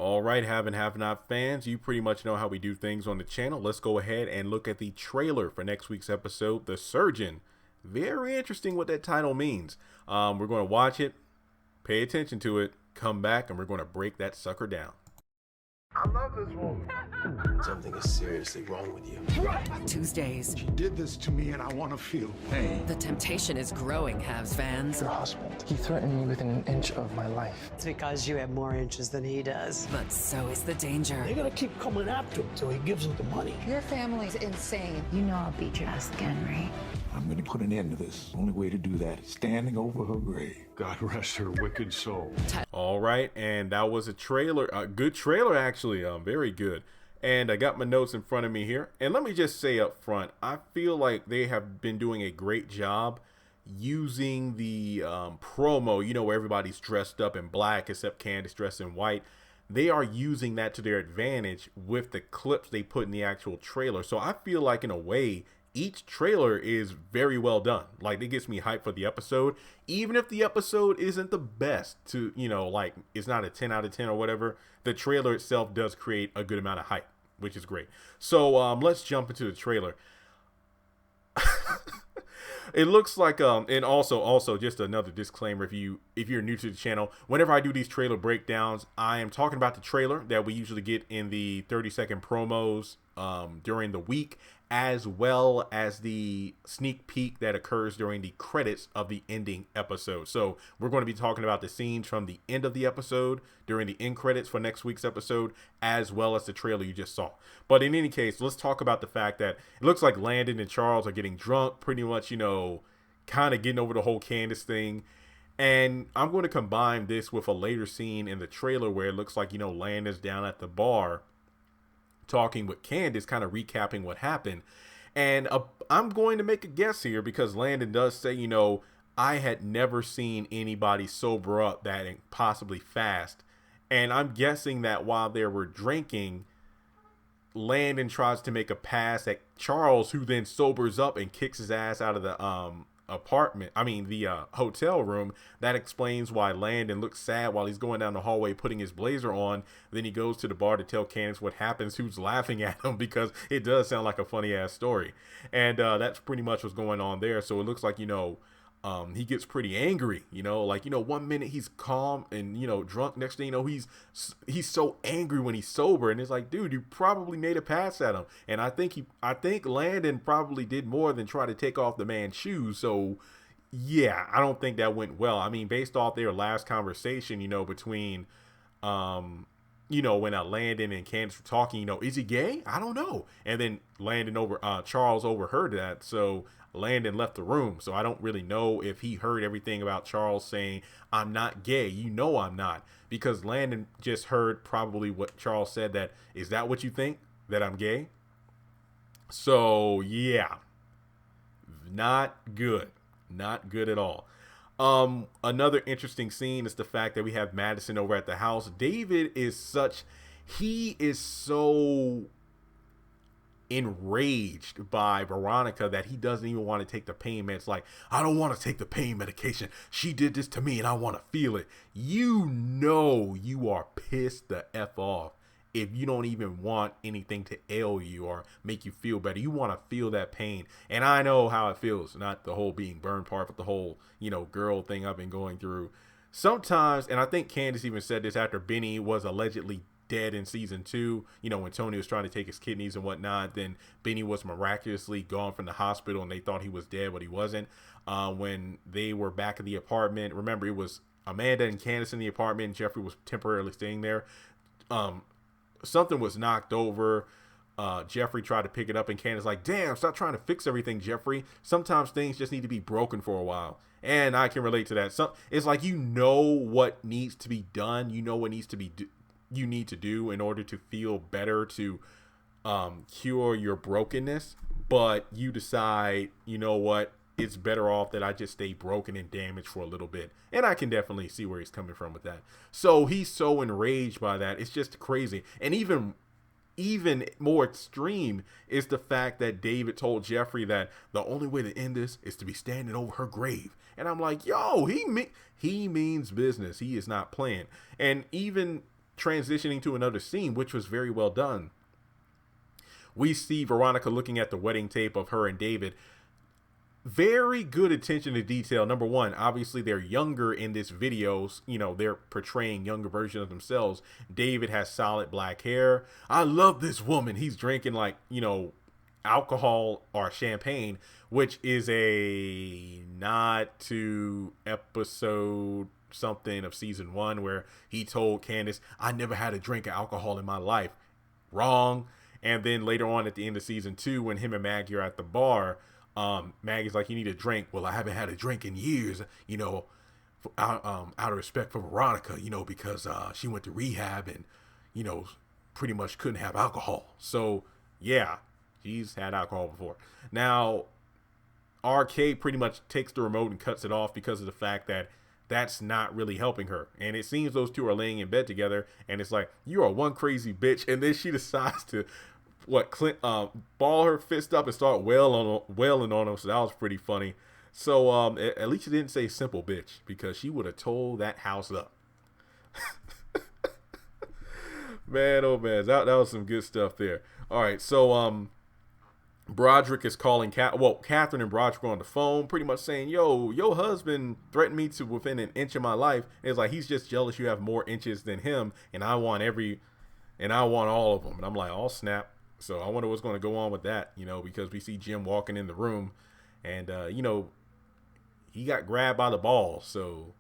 All right, have and have not fans, you pretty much know how we do things on the channel. Let's go ahead and look at the trailer for next week's episode, The Surgeon. Very interesting what that title means. We're going to watch it, pay attention to it, come back, and we're going to break that sucker down. I love this woman. Something is seriously wrong with you. Tuesdays. She did this to me and I want to feel pain. The temptation is growing, Habs fans. Your husband, he threatened me within an inch of my life. It's because you have more inches than he does. But so is the danger. They're gonna keep coming after him till he gives them the money. Your family's insane. You know I'll beat your ass again, right? I'm gonna put an end to this. Only way to do that is standing over her grave. God rest her wicked soul. All right, and that was a trailer, a good trailer actually, very good. And I got my notes in front of me here. And let me just say up front, I feel like they have been doing a great job using the promo, you know, where everybody's dressed up in black except Candace dressed in white. They are using that to their advantage with the clips they put in the actual trailer. So I feel like in a way, each trailer is very well done. Like, it gets me hyped for the episode, even if the episode isn't the best to, you know, like it's not a 10 out of 10 or whatever. The trailer itself does create a good amount of hype, which is great. So let's jump into the trailer. It looks like and also just another disclaimer, if you're new to the channel, whenever I do these trailer breakdowns, I am talking about the trailer that we usually get in the 30-second promos during the week, as well as the sneak peek that occurs during the credits of the ending episode. So we're going to be talking about the scenes from the end of the episode during the end credits for next week's episode, as well as the trailer you just saw. But in any case, let's talk about the fact that it looks like Landon and Charles are getting drunk, pretty much, you know, kind of getting over the whole Candace thing. And I'm going to combine this with a later scene in the trailer where it looks like, you know, Landon's down at the bar talking with Candace, kind of recapping what happened. And I'm going to make a guess here, because Landon does say, you know, I had never seen anybody sober up that possibly fast. And I'm guessing that while they were drinking, Landon tries to make a pass at Charles, who then sobers up and kicks his ass out of the hotel room. That explains why Landon looks sad while he's going down the hallway putting his blazer on. Then he goes to the bar to tell Candace what happens, who's laughing at him because it does sound like a funny ass story. And that's pretty much what's going on there. So it looks like, you know, he gets pretty angry, you know, like, you know, one minute he's calm and, you know, drunk. Next thing you know, he's so angry when he's sober. And it's like, dude, you probably made a pass at him. And I think Landon probably did more than try to take off the man's shoes. So yeah, I don't think that went well. I mean, based off their last conversation, you know, between, you know, when Landon and Candace were talking, you know, is he gay? I don't know. And then Charles overheard that. So Landon left the room. So I don't really know if he heard everything about Charles saying, I'm not gay. You know, I'm not, because Landon just heard probably what Charles said, that, is that what you think, that I'm gay? So yeah, not good. Not good at all. Another interesting scene is the fact that we have Madison over at the house. David is he is so enraged by Veronica that he doesn't even want to take the pain meds. Like, I don't want to take the pain medication. She did this to me and I want to feel it. You know, you are pissed the F off if you don't even want anything to ail you or make you feel better. You want to feel that pain. And I know how it feels, not the whole being burned part, but the whole, you know, girl thing I've been going through sometimes. And I think Candace even said this after Vinny was allegedly dead in season 2, you know, when Tony was trying to take his kidneys and whatnot. Then Vinny was miraculously gone from the hospital and they thought he was dead, but he wasn't. When they were back at the apartment, remember, it was Amanda and Candace in the apartment and Jeffrey was temporarily staying there. Something was knocked over. Jeffrey tried to pick it up and Candace like, damn, stop trying to fix everything, Jeffrey. Sometimes things just need to be broken for a while. And I can relate to that. It's like, you know what needs to be done. You know what needs to be you need to do in order to feel better, to cure your brokenness, but you decide, you know what, it's better off that I just stay broken and damaged for a little bit. And I can definitely see where he's coming from with that. So he's so enraged by that. It's just crazy. And even more extreme is the fact that David told Jeffrey that the only way to end this is to be standing over her grave. And I'm like, yo, he means business. He is not playing. And even transitioning to another scene, which was very well done. We see Veronica looking at the wedding tape of her and David. Very good attention to detail. Number one, obviously they're younger in this video. You know, they're portraying younger versions of themselves. David has solid black hair. I love this woman. He's drinking like, you know, alcohol or champagne, which is a nod to episode something of season 1 where he told Candace, I never had a drink of alcohol in my life. Wrong. And then later on at the end of season 2, when him and Maggie are at the bar, Maggie's like, you need a drink. Well, I haven't had a drink in years, you know, out of respect for Veronica, you know, because she went to rehab and, you know, pretty much couldn't have alcohol. So, yeah, she's had alcohol before. Now, RK pretty much takes the remote and cuts it off because of the fact that that's not really helping her. And it seems those two are laying in bed together, and it's like, you are one crazy bitch. And then she decides to ball her fist up and start wailing on him. So that was pretty funny. So at least she didn't say simple bitch, because she would have tore that house up. Man, oh man, that was some good stuff there. All right, so Broderick is calling Catherine and Broderick are on the phone, pretty much saying, yo, your husband threatened me to within an inch of my life. And it's like, he's just jealous you have more inches than him, and I want all of them. And I'm like, oh snap. So I wonder what's going to go on with that, you know, because we see Jim walking in the room, and you know, he got grabbed by the balls. So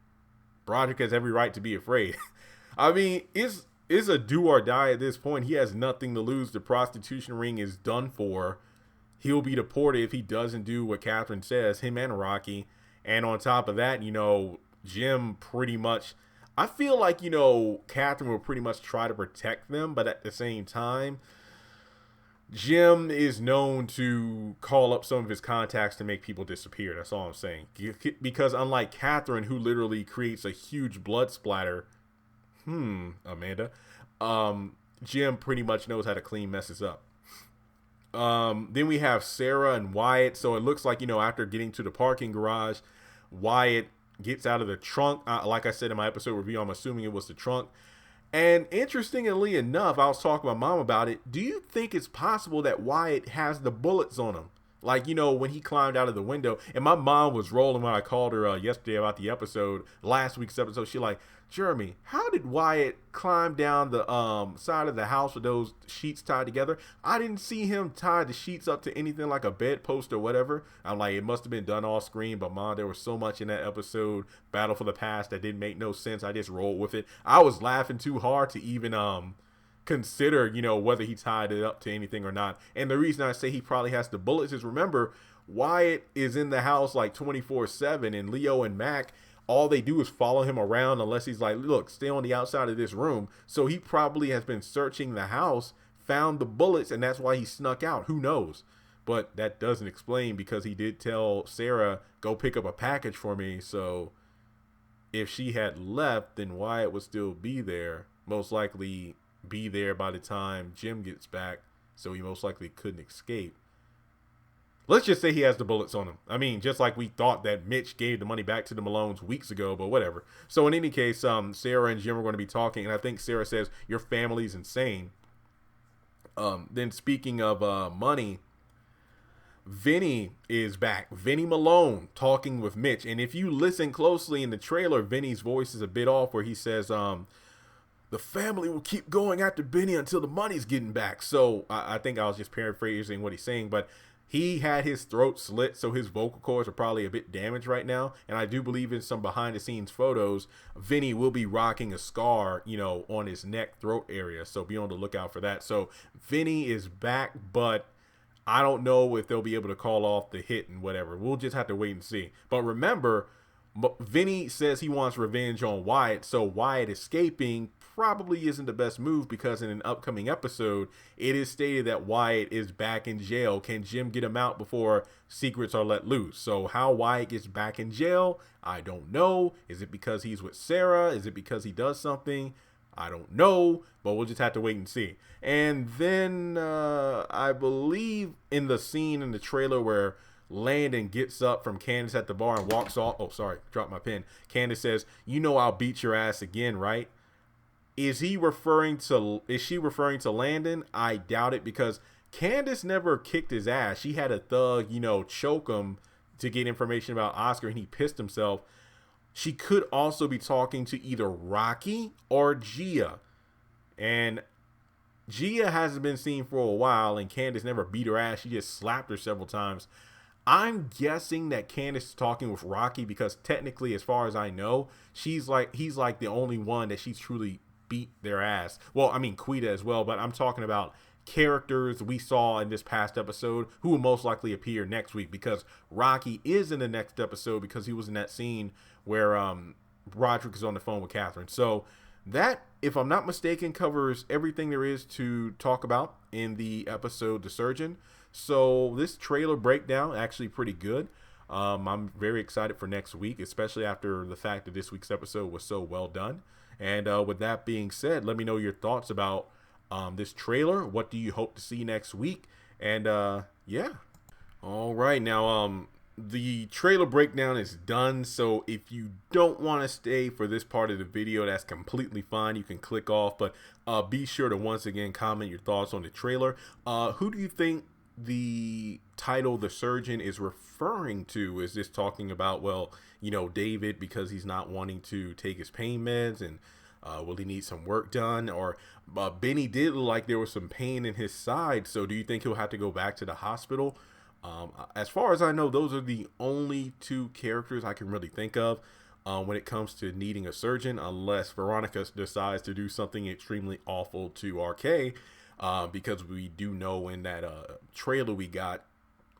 Broderick has every right to be afraid. I mean, it's a do or die at this point. He has nothing to lose. The prostitution ring is done for. He'll be deported if he doesn't do what Catherine says, him and Rocky. And on top of that, you know, Jim pretty much, I feel like, you know, Catherine will pretty much try to protect them, but at the same time, Jim is known to call up some of his contacts to make people disappear. That's all I'm saying. Because unlike Catherine, who literally creates a huge blood splatter, Amanda, Jim pretty much knows how to clean messes up. Then we have Sarah and Wyatt. So it looks like, you know, after getting to the parking garage, Wyatt gets out of the trunk. Like I said in my episode review, I'm assuming it was the trunk. And interestingly enough, I was talking to my mom about it. Do you think it's possible that Wyatt has the bullets on him? Like, you know, when he climbed out of the window. And my mom was rolling when I called her yesterday about the episode, last week's episode. She like, Jeremy, how did Wyatt climb down the side of the house with those sheets tied together? I didn't see him tie the sheets up to anything like a bedpost or whatever. I'm like, it must have been done off screen. But Mom, there was so much in that episode, Battle for the Past, that didn't make no sense. I just rolled with it. I was laughing too hard to even consider, you know, whether he tied it up to anything or not. And the reason I say he probably has the bullets is, remember, Wyatt is in the house like 24/7, and Leo and Mac, all they do is follow him around unless he's like, look, stay on the outside of this room. So he probably has been searching the house, found the bullets, and that's why he snuck out. Who knows? But that doesn't explain, because he did tell Sarah, go pick up a package for me. So if she had left, then Wyatt would still be there, most likely be there by the time Jim gets back. So he most likely couldn't escape. Let's just say he has the bullets on him. I mean, just like we thought that Mitch gave the money back to the Malones weeks ago, but whatever. So in any case, Sarah and Jim are going to be talking, and I think Sarah says, your family's insane. Then speaking of money, Vinny is back. Vinny Malone talking with Mitch. And if you listen closely in the trailer, Vinny's voice is a bit off, where he says, the family will keep going after Benny until the money's getting back. So I think I was just paraphrasing what he's saying, but he had his throat slit, so his vocal cords are probably a bit damaged right now. And I do believe in some behind the scenes photos, Vinny will be rocking a scar, you know, on his neck, throat area. So be on the lookout for that. So Vinny is back, but I don't know if they'll be able to call off the hit and whatever. We'll just have to wait and see. But remember, Vinny says he wants revenge on Wyatt, so Wyatt escaping probably isn't the best move, because in an upcoming episode, it is stated that Wyatt is back in jail. Can Jim get him out before secrets are let loose? So how Wyatt gets back in jail, I don't know. Is it because he's with Sarah? Is it because he does something? I don't know, but we'll just have to wait and see. And then I believe in the scene in the trailer where Landon gets up from Candace at the bar and walks off. Oh, sorry, dropped my pen. Candace says, you know I'll beat your ass again, right? Is she referring to Landon? I doubt it, because Candace never kicked his ass. She had a thug, choke him to get information about Oscar, and he pissed himself. She could also be talking to either Rocky or Gia. And Gia hasn't been seen for a while, and Candace never beat her ass. She just slapped her several times. I'm guessing that Candace is talking with Rocky, because technically, as far as I know, he's like the only one that she's truly beat their ass. Well, I mean Quita as well, but I'm talking about characters we saw in this past episode who will most likely appear next week, because Rocky is in the next episode because he was in that scene where Broderick is on the phone with Catherine. So that, if I'm not mistaken, covers everything there is to talk about in the episode The Surgeon. So this trailer breakdown actually pretty good. I'm very excited for next week, especially after the fact that this week's episode was so well done. And with that being said, let me know your thoughts about this trailer. What do you hope to see next week? And yeah. All right. Now, the trailer breakdown is done. So if you don't want to stay for this part of the video, that's completely fine. You can click off. But be sure to once again comment your thoughts on the trailer. Who do you think the title The Surgeon is referring to? Is this talking about, well, David, because he's not wanting to take his pain meds, and will he need some work done? Or Vinny did look like there was some pain in his side, so do you think he'll have to go back to the hospital? As far as I know, those are the only two characters I can really think of when it comes to needing a surgeon, unless Veronica decides to do something extremely awful to RK, because we do know in that trailer we got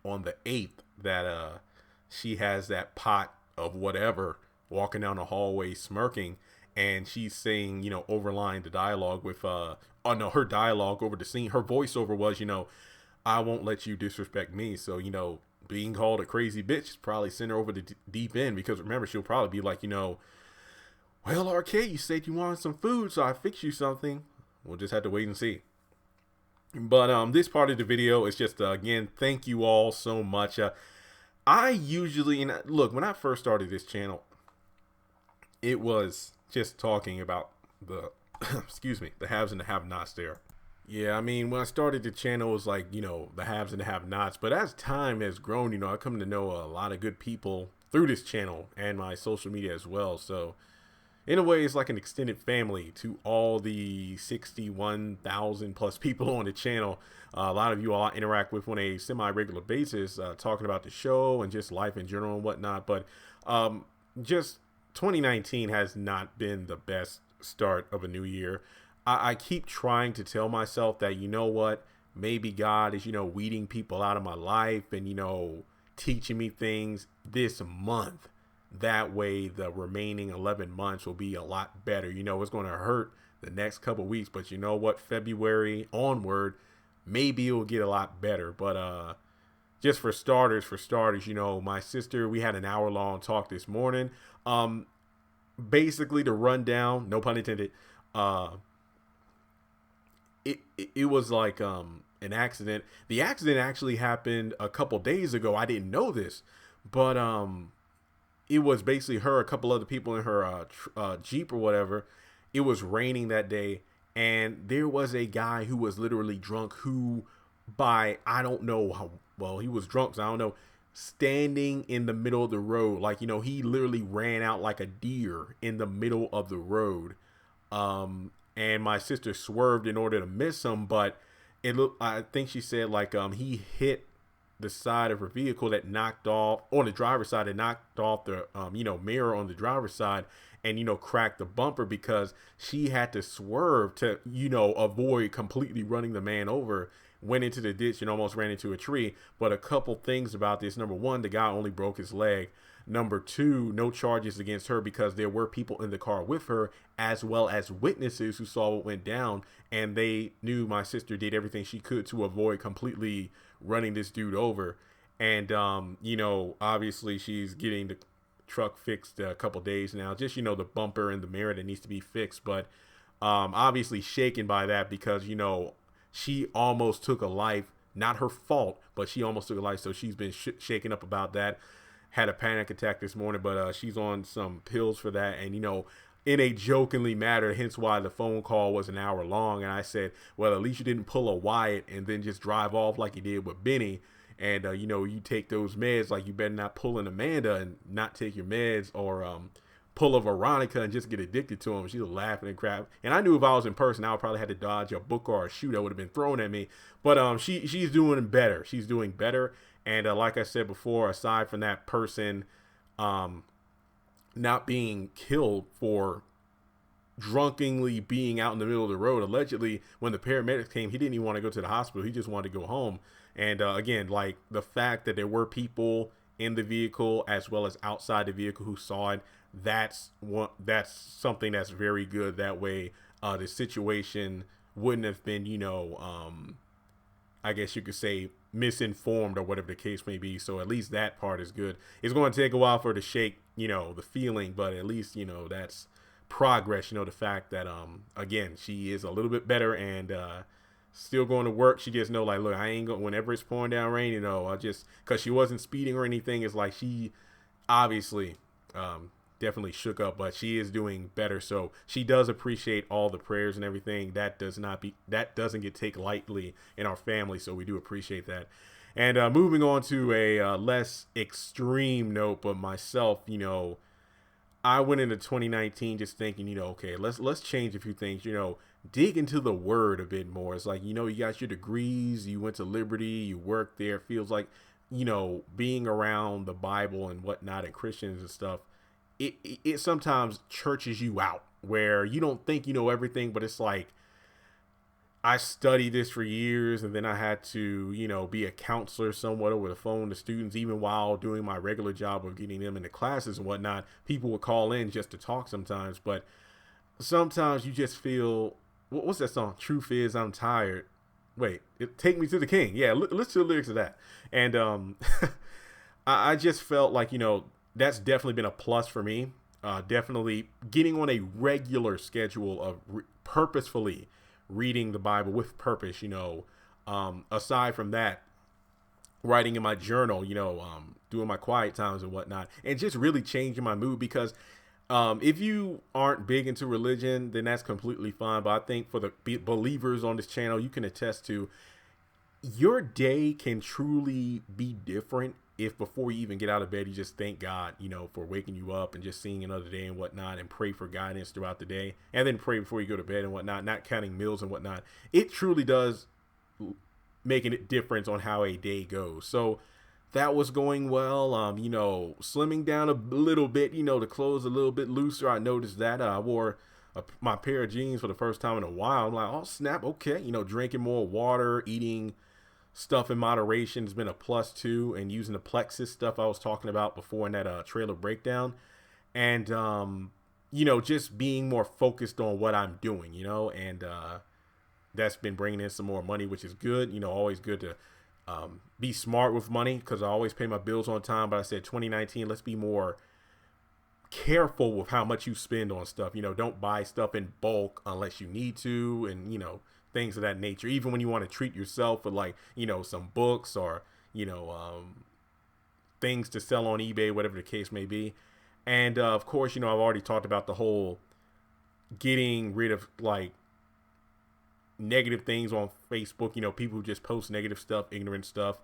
on the 8th that she has that pot of whatever walking down the hallway smirking, and she's saying, overlying the dialogue with her dialogue over the scene, her voiceover was, I won't let you disrespect me. So, being called a crazy bitch is probably sent her over the deep end, because remember, she'll probably be like, well, RK, you said you wanted some food, so I fixed you something. We'll just have to wait and see. But this part of the video is just, again, thank you all so much. I usually, and look, when I first started this channel, it was just talking about the, excuse me, the haves and the have-nots there. Yeah, I mean, when I started the channel, it was like, the haves and the have-nots. But as time has grown, I come to know a lot of good people through this channel and my social media as well. So in a way, it's like an extended family to all the 61,000 plus people on the channel. A lot of you all I interact with on a semi-regular basis, talking about the show and just life in general and whatnot. But just 2019 has not been the best start of a new year. I keep trying to tell myself that, what, maybe God is, weeding people out of my life and, teaching me things this month. That way the remaining 11 months will be a lot better. It's going to hurt the next couple weeks, but you know what, February onward, maybe it will get a lot better. But just for starters, my sister, we had an hour-long talk this morning. Basically, the rundown, no pun intended, it was like an accident. The accident actually happened a couple days ago. I didn't know this, but it was basically her, a couple other people in her Jeep or whatever. It was raining that day, and there was a guy who was literally drunk, who I don't know how well he was drunk, so I don't know, standing in the middle of the road. Like, he literally ran out like a deer in the middle of the road. And my sister swerved in order to miss him, but it looked, I think she said, like, he hit the side of her vehicle that knocked off, on the driver's side, that knocked off the, mirror on the driver's side and, cracked the bumper, because she had to swerve to, avoid completely running the man over, went into the ditch and almost ran into a tree. But a couple things about this. Number one, the guy only broke his leg. Number two, no charges against her, because there were people in the car with her, as well as witnesses who saw what went down, and they knew my sister did everything she could to avoid completely running this dude over. And obviously she's getting the truck fixed a couple days now, just the bumper and the mirror that needs to be fixed. But obviously shaken by that, because she almost took a life. Not her fault, but she almost took a life, so she's been shaken up about that. Had a panic attack this morning, but she's on some pills for that. And in a jokingly manner, hence why the phone call was an hour long. And I said, well, at least you didn't pull a Wyatt and then just drive off like you did with Vinny. And, you know, you take those meds, like you better not pull an Amanda and not take your meds, or pull a Veronica and just get addicted to them. She was laughing and crap. And I knew if I was in person, I would probably had to dodge a book or a shoe that would have been thrown at me. But she's doing better. She's doing better. And like I said before, aside from that person not being killed for drunkenly being out in the middle of the road, allegedly when the paramedics came, he didn't even want to go to the hospital. He just wanted to go home. And again, like the fact that there were people in the vehicle as well as outside the vehicle who saw it, that's something that's very good. That way the situation wouldn't have been, you know, I guess you could say misinformed or whatever the case may be. So at least that part is good. It's going to take a while for it to shake, you know, the feeling, but at least, you know, that's progress. You know, the fact that again, she is a little bit better and still going to work. She just know, like, look, I ain't going, whenever it's pouring down rain, you know, I just, because she wasn't speeding or anything, it's like she obviously definitely shook up, but she is doing better. So she does appreciate all the prayers and everything. That doesn't get taken lightly in our family, so we do appreciate that. And moving on to a less extreme note, but myself, you know, I went into 2019 just thinking, you know, okay, let's change a few things, you know, dig into the word a bit more. It's like, you know, you got your degrees, you went to Liberty, you worked there. It feels like, you know, being around the Bible and whatnot and Christians and stuff, it sometimes churches you out where you don't think you know everything, but it's like, I studied this for years, and then I had to, you know, be a counselor somewhat over the phone to students, even while doing my regular job of getting them into classes and whatnot. People would call in just to talk sometimes, but sometimes you just feel, what's that song? Truth is, I'm tired. Wait, Take Me to the King. Yeah, listen to the lyrics of that. And I just felt like, you know, that's definitely been a plus for me. Definitely getting on a regular schedule of purposefully reading the Bible with purpose, you know, aside from that, writing in my journal, you know, doing my quiet times and whatnot, and just really changing my mood. Because if you aren't big into religion, then that's completely fine. But I think for the believers on this channel, you can attest to, your day can truly be different if before you even get out of bed, you just thank God, you know, for waking you up and just seeing another day and whatnot, and pray for guidance throughout the day, and then pray before you go to bed and whatnot, not counting meals and whatnot. It truly does make a difference on how a day goes. So that was going well. You know, slimming down a little bit, you know, the clothes a little bit looser. I noticed that I wore my pair of jeans for the first time in a while. I'm like, oh snap, okay. You know, drinking more water, eating stuff in moderation has been a plus too, and using the plexus stuff I was talking about before in that trailer breakdown. And you know, just being more focused on what I'm doing, you know, and that's been bringing in some more money, which is good. You know, always good to be smart with money, because I always pay my bills on time. But I said 2019, let's be more careful with how much you spend on stuff. You know, don't buy stuff in bulk unless you need to, and you know, things of that nature. Even when you want to treat yourself with, like, you know, some books or, you know, things to sell on eBay, whatever the case may be. And of course, you know, I've already talked about the whole getting rid of like negative things on Facebook. You know, people who just post negative stuff, ignorant stuff.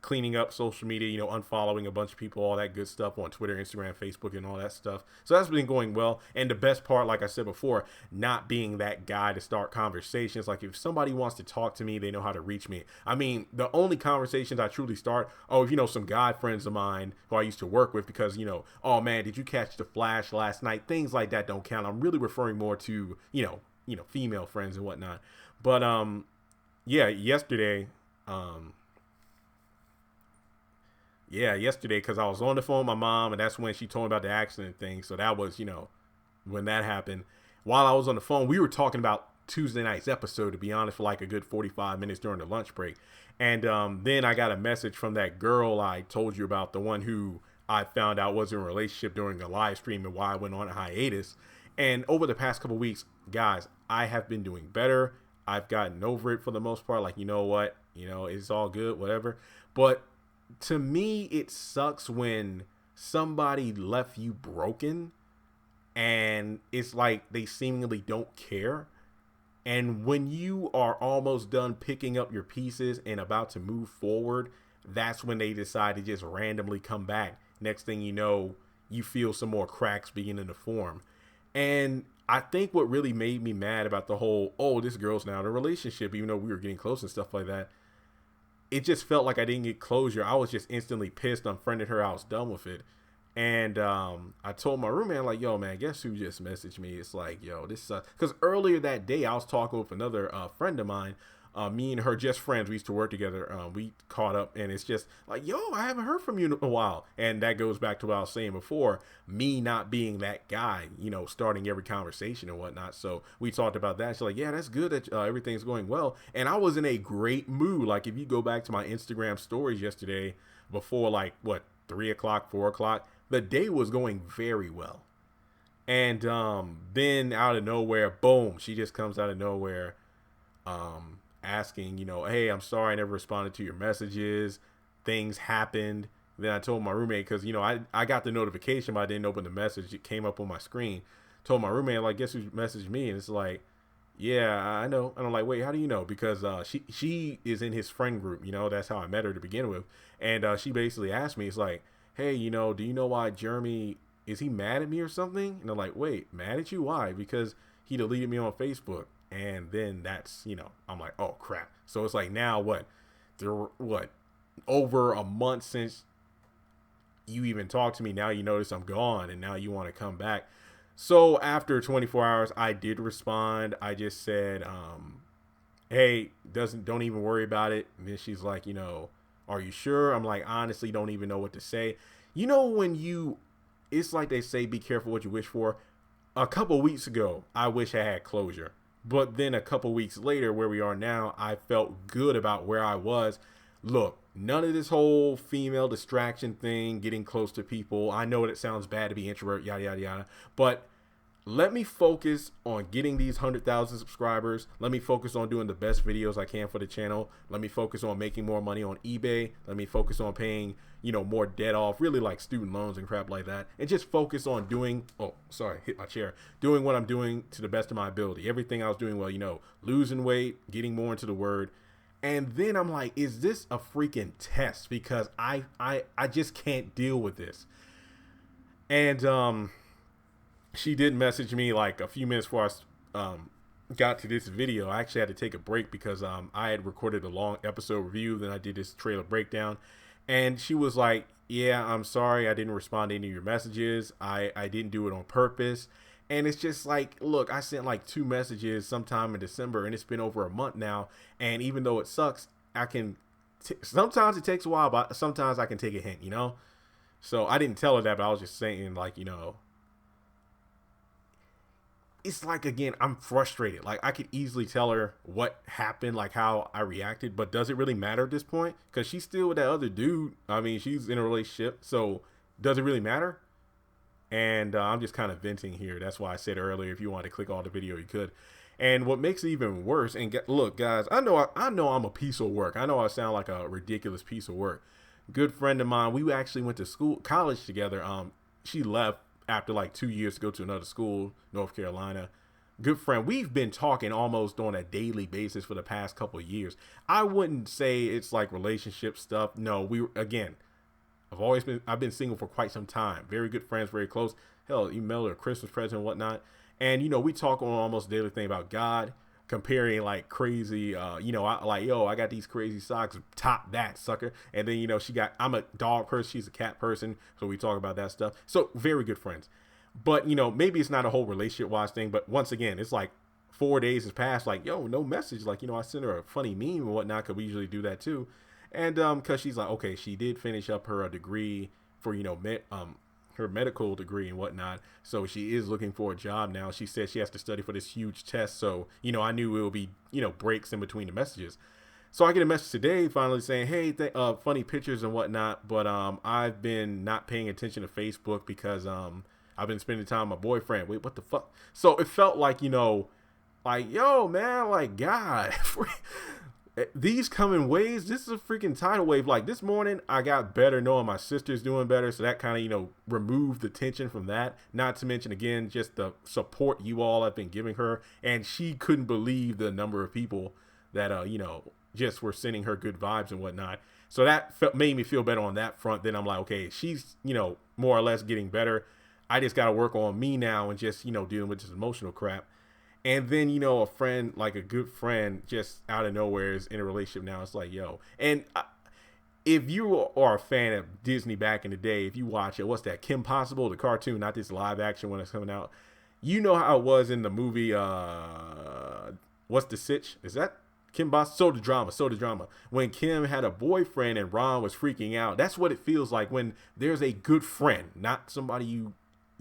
Cleaning up social media, you know, unfollowing a bunch of people, all that good stuff on Twitter, Instagram, Facebook, and all that stuff. So that's been going well. And the best part, like I said before, not being that guy to start conversations. Like, if somebody wants to talk to me, they know how to reach me. I mean, the only conversations I truly start, if you know, some guy friends of mine who I used to work with, because, you know, oh man, did you catch the flash last night? Things like that don't count. I'm really referring more to, you know, female friends and whatnot. But yeah, yesterday, because I was on the phone with my mom, and that's when she told me about the accident thing. So that was, you know, when that happened. While I was on the phone, we were talking about Tuesday night's episode, to be honest, for like a good 45 minutes during the lunch break. And then I got a message from that girl I told you about, the one who I found out was in a relationship during a live stream and why I went on a hiatus. And over the past couple of weeks, guys, I have been doing better. I've gotten over it for the most part. Like, you know what? You know, it's all good, whatever. But to me, it sucks when somebody left you broken and it's like they seemingly don't care. And when you are almost done picking up your pieces and about to move forward, that's when they decide to just randomly come back. Next thing you know, you feel some more cracks beginning to form. And I think what really made me mad about the whole, oh, this girl's now in a relationship, even though we were getting close and stuff like that, it just felt like I didn't get closure. I was just instantly pissed, unfriended her. I was done with it. And I told my roommate, like, yo, man, guess who just messaged me? It's like, yo, this sucks. Because earlier that day, I was talking with another friend of mine. Me and her just friends. We used to work together. We caught up, and it's just like, yo, I haven't heard from you in a while. And that goes back to what I was saying before, me not being that guy, you know, starting every conversation and whatnot. So we talked about that. She's like, yeah, that's good that everything's going well. And I was in a great mood. Like, if you go back to my Instagram stories yesterday, before like what, 3 o'clock, 4 o'clock, the day was going very well. And then out of nowhere, boom, she just comes out of nowhere, asking, you know, hey, I'm sorry I never responded to your messages. Things happened. Then I told my roommate, because, you know, I got the notification, but I didn't open the message. It came up on my screen. Told my roommate, like, guess who messaged me? And it's like, yeah, I know. And I'm like, wait, how do you know? Because she is in his friend group. You know, that's how I met her to begin with. And she basically asked me, it's like, hey, you know, do you know why Jeremy, is he mad at me or something? And I'm like, wait, mad at you? Why? Because he deleted me on Facebook. And then that's, you know, I'm like, oh crap. So it's like, now what? Over a month since you even talked to me, now you notice I'm gone and now you want to come back. So after 24 hours, I did respond. I just said, hey, don't even worry about it. And then she's like, you know, are you sure? I'm like, honestly, don't even know what to say. You know, it's like they say, be careful what you wish for. A couple weeks ago, I wish I had closure. But then a couple weeks later, where we are now, I felt good about where I was. Look, none of this whole female distraction thing, getting close to people. I know it sounds bad to be introvert, yada, yada, yada. But let me focus on getting these 100,000 subscribers. Let me focus on doing the best videos I can for the channel. Let me focus on making more money on eBay. Let me focus on paying, you know, more debt off, really like student loans and crap like that. And just focus on doing, oh, sorry, hit my chair. Doing what I'm doing to the best of my ability. Everything I was doing well, you know, losing weight, getting more into the word. And then I'm like, is this a freaking test? Because I just can't deal with this. And, she did message me like a few minutes before I got to this video. I actually had to take a break because I had recorded a long episode review. Then I did this trailer breakdown. And she was like, yeah, I'm sorry I didn't respond to any of your messages. I didn't do it on purpose. And it's just like, look, I sent like 2 messages sometime in December, and it's been over a month now. And even though it sucks, sometimes it takes a while, but sometimes I can take a hint, you know? So I didn't tell her that, but I was just saying, like, you know, it's like, again, I'm frustrated. Like, I could easily tell her what happened, like how I reacted, but does it really matter at this point? Because she's still with that other dude. I mean, she's in a relationship, so does it really matter? And I'm just kind of venting here. That's why I said earlier, if you wanted to click on the video, you could. And what makes it even worse, and look, guys, I know I'm a piece of work. I know I sound like a ridiculous piece of work. Good friend of mine, we actually went to college together. She left after like 2 years to go to another school, North Carolina. Good friend. We've been talking almost on a daily basis for the past couple of years. I wouldn't say it's like relationship stuff. No, I've been single for quite some time. Very good friends, very close. Hell, emailed her a Christmas present and whatnot. And, you know, we talk on almost a daily thing about God, comparing like crazy, you know, I got these crazy socks, top that sucker. And then, you know, I'm a dog person, she's a cat person. So we talk about that stuff. So very good friends. But, you know, maybe it's not a whole relationship wise thing. But once again, it's like 4 days has passed, like, yo, no message. Like, you know, I sent her a funny meme and whatnot, because we usually do that too. And because she's like, okay, she did finish up her degree for, you know, her medical degree and whatnot. So she is looking for a job now. She said she has to study for this huge test. So, you know, I knew it would be, you know, breaks in between the messages. So I get a message today finally saying, hey, funny pictures and whatnot. But I've been not paying attention to Facebook because I've been spending time with my boyfriend. Wait, what the fuck? So it felt like, you know, like, yo, man, like, God, these come in waves. This is a freaking tidal wave. Like this morning, I got better knowing my sister's doing better. So that kind of, removed the tension from that. Not to mention, again, just the support you all have been giving her. And she couldn't believe the number of people that, just were sending her good vibes and whatnot. So that made me feel better on that front. Then I'm like, okay, she's, more or less getting better. I just got to work on me now and just, dealing with this emotional crap. And then, a friend, like a good friend, just out of nowhere is in a relationship now. It's like, yo. And if you are a fan of Disney back in the day, if you watch it, what's that? Kim Possible, the cartoon, not this live action when it's coming out. You know how it was in the movie, what's the Sitch? Is that Kim Possible? So the drama. When Kim had a boyfriend and Ron was freaking out. That's what it feels like when there's a good friend, not somebody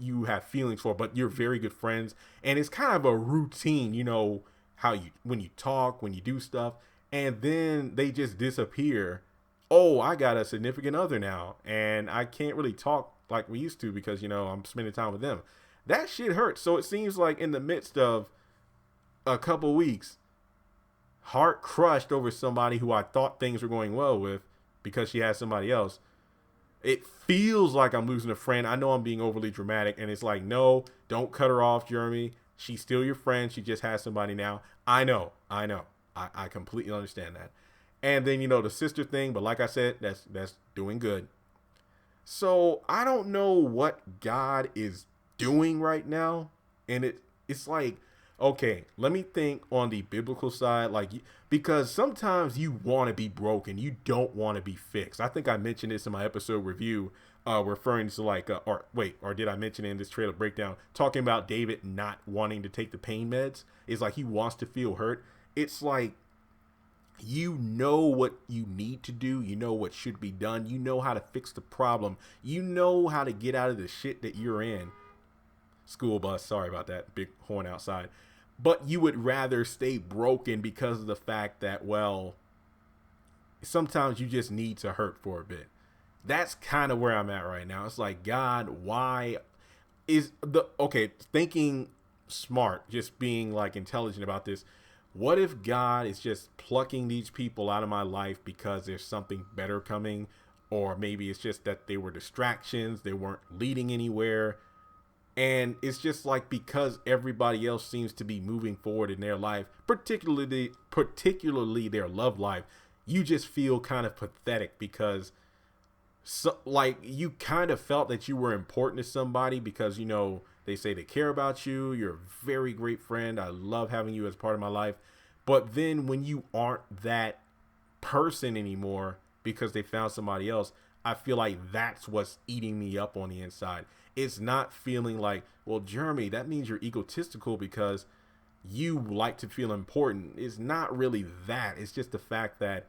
you have feelings for, but you're very good friends, and it's kind of a routine, how when you talk, when you do stuff, and then they just disappear. Oh, I got a significant other now, and I can't really talk like we used to because I'm spending time with them. That shit hurts. So it seems like in the midst of a couple weeks, heart crushed over somebody who I thought things were going well with because she has somebody else. It feels like I'm losing a friend. I know I'm being overly dramatic, and it's like, no, don't cut her off, Jeremy. She's still your friend. She just has somebody now. I know. I completely understand that. And then, the sister thing, but like I said, that's doing good. So I don't know what God is doing right now. And it's like, okay, let me think on the biblical side, because sometimes you want to be broken. You don't want to be fixed. I think I mentioned this in my episode review, referring to or did I mention it in this trailer breakdown, talking about David not wanting to take the pain meds. It's like he wants to feel hurt. It's like, you know what you need to do. You know what should be done. You know how to fix the problem. You know how to get out of the shit that you're in. School bus, sorry about that, big horn outside. But you would rather stay broken because of the fact that, well, sometimes you just need to hurt for a bit. That's kind of where I'm at right now. It's like, God, why is thinking smart, just being like intelligent about this. What if God is just plucking these people out of my life because there's something better coming? Or maybe it's just that they were distractions. They weren't leading anywhere. And it's just like, because everybody else seems to be moving forward in their life, particularly their love life, you just feel kind of pathetic because you kind of felt that you were important to somebody because, they say they care about you. You're a very great friend. I love having you as part of my life. But then when you aren't that person anymore because they found somebody else, I feel like that's what's eating me up on the inside. It's not feeling like, well, Jeremy, that means you're egotistical because you like to feel important. It's not really that. It's just the fact that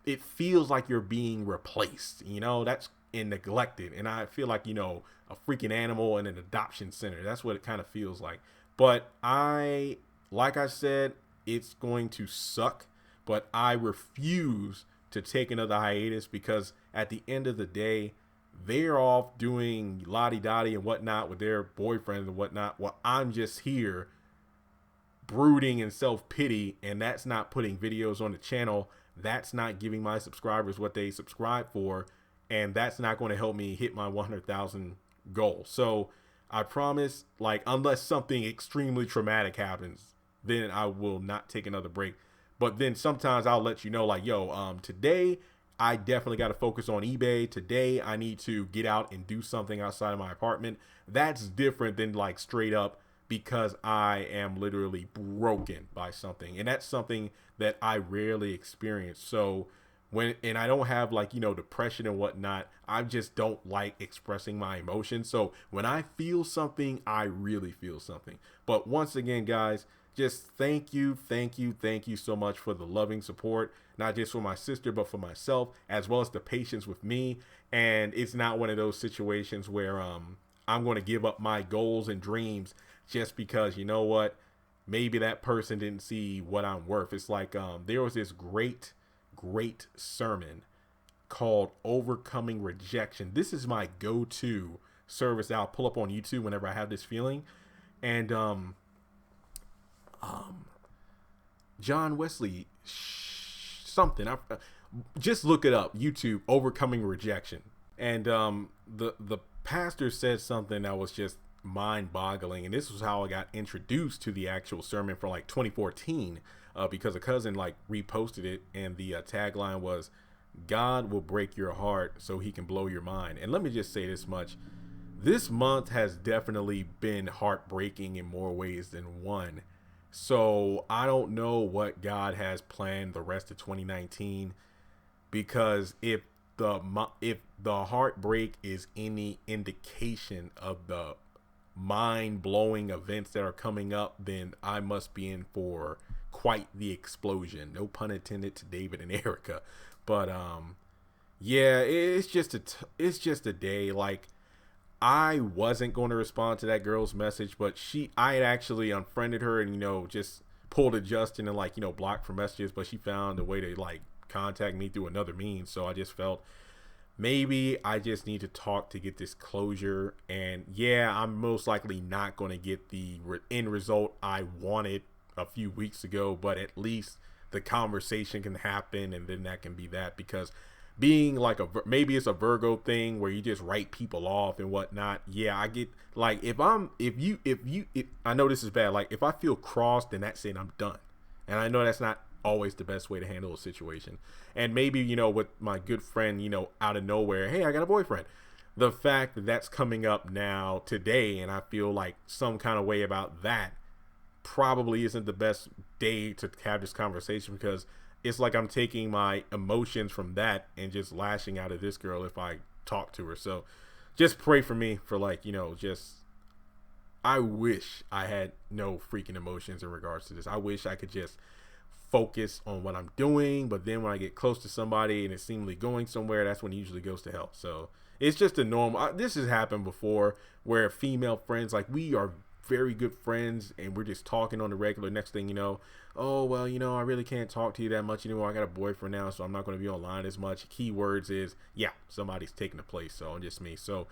it feels like you're being replaced, that's and neglected. And I feel like, a freaking animal in an adoption center. That's what it kind of feels like. But like I said, it's going to suck, but I refuse to take another hiatus because at the end of the day, they're off doing la-di-da-di and whatnot with their boyfriends and whatnot. Well, I'm just here brooding in self-pity, and that's not putting videos on the channel. That's not giving my subscribers what they subscribe for, and that's not going to help me hit my 100,000 goal. So I promise, unless something extremely traumatic happens, then I will not take another break. But then sometimes I'll let you know, today I definitely got to focus on eBay. Today I need to get out and do something outside of my apartment. That's different than straight up because I am literally broken by something. And that's something that I rarely experience. So and I don't have depression and whatnot. I just don't like expressing my emotions. So when I feel something, I really feel something. But once again, guys, just thank you so much for the loving support, not just for my sister, but for myself, as well as the patience with me. And it's not one of those situations where I'm going to give up my goals and dreams just because, maybe that person didn't see what I'm worth. It's like there was this great sermon called Overcoming Rejection. This is my go-to service that I'll pull up on YouTube whenever I have this feeling. And John Wesley something. Just look it up. YouTube, overcoming rejection. And the pastor said something that was just mind-boggling, and this was how I got introduced to the actual sermon for like 2014, because a cousin like reposted it, and the tagline was, "God will break your heart so he can blow your mind." And let me just say this much: this month has definitely been heartbreaking in more ways than one. So I don't know what God has planned the rest of 2019, because if the heartbreak is any indication of the mind-blowing events that are coming up, then I must be in for quite the explosion. No pun intended to David and Erica. But yeah, it's just a day. Like, I wasn't going to respond to that girl's message, but I had actually unfriended her and, you know, just pulled a Justin and, like, you know, blocked for messages, but she found a way to like contact me through another means. So I just felt maybe I just need to talk to get this closure. And yeah, I'm most likely not going to get the end result I wanted a few weeks ago, but at least the conversation can happen, and then that can be that. Because being like maybe it's a Virgo thing where you just write people off and whatnot. Yeah, I get, like, if I know this is bad, like if I feel crossed, then that's it, I'm done. And I know that's not always the best way to handle a situation. And maybe, you know, with my good friend, you know, out of nowhere, hey, I got a boyfriend. The fact that that's coming up now today, and I feel like some kind of way about that, probably isn't the best day to have this conversation, because it's like I'm taking my emotions from that and just lashing out at this girl if I talk to her. So just pray for me for, like, you know, just, I wish I had no freaking emotions in regards to this. I wish I could just focus on what I'm doing, but then when I get close to somebody and it's seemingly going somewhere, that's when it usually goes to hell. So it's just a normal, this has happened before, where female friends, like, we are very good friends and we're just talking on the regular. Next thing you know, oh, well, you know, I really can't talk to you that much anymore. I got a boyfriend now, so I'm not going to be online as much. Keywords is, yeah, somebody's taking the place. So just me. So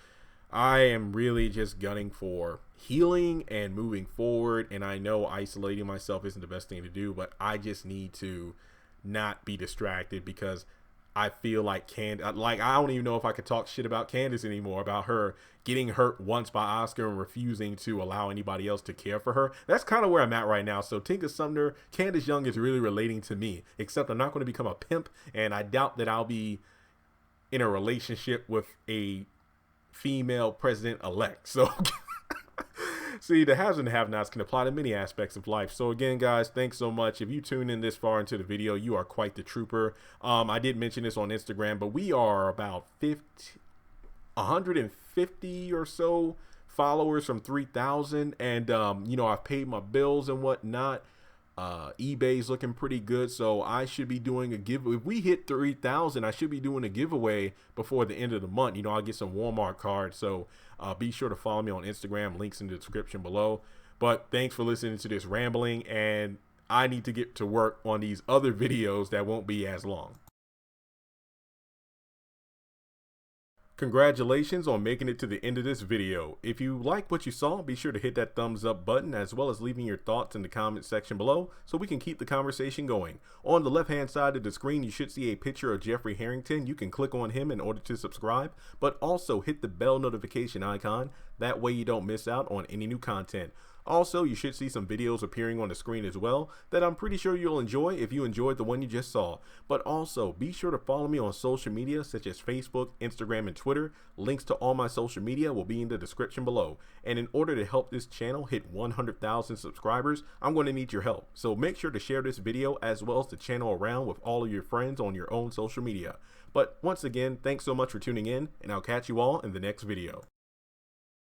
I am really just gunning for healing and moving forward. And I know isolating myself isn't the best thing to do, but I just need to not be distracted, because I feel like I don't even know if I could talk shit about Candace anymore, about her getting hurt once by Oscar and refusing to allow anybody else to care for her. That's kind of where I'm at right now. So Tinka Sumner, Candace Young is really relating to me, except I'm not going to become a pimp, and I doubt that I'll be in a relationship with a female president-elect. So see, the haves and have-nots can apply to many aspects of life. So again, guys, thanks so much. If you tune in this far into the video, you are quite the trooper. I did mention this on Instagram, but we are about 150 or so followers from 3,000. And, you know, I've paid my bills and whatnot. eBay's looking pretty good, so I should be doing a giveaway. If we hit 3,000, I should be doing a giveaway before the end of the month. You know, I'll get some Walmart cards, so be sure to follow me on Instagram. Links in the description below. But thanks for listening to this rambling, and I need to get to work on these other videos that won't be as long. Congratulations on making it to the end of this video. If you like what you saw, be sure to hit that thumbs up button, as well as leaving your thoughts in the comment section below so we can keep the conversation going. On the left hand side of the screen, you should see a picture of Jeffrey Harrington. You can click on him in order to subscribe, but also hit the bell notification icon. That way you don't miss out on any new content. Also, you should see some videos appearing on the screen as well that I'm pretty sure you'll enjoy if you enjoyed the one you just saw. But also, be sure to follow me on social media such as Facebook, Instagram, and Twitter. Links to all my social media will be in the description below. And in order to help this channel hit 100,000 subscribers, I'm going to need your help. So make sure to share this video as well as the channel around with all of your friends on your own social media. But once again, thanks so much for tuning in, and I'll catch you all in the next video.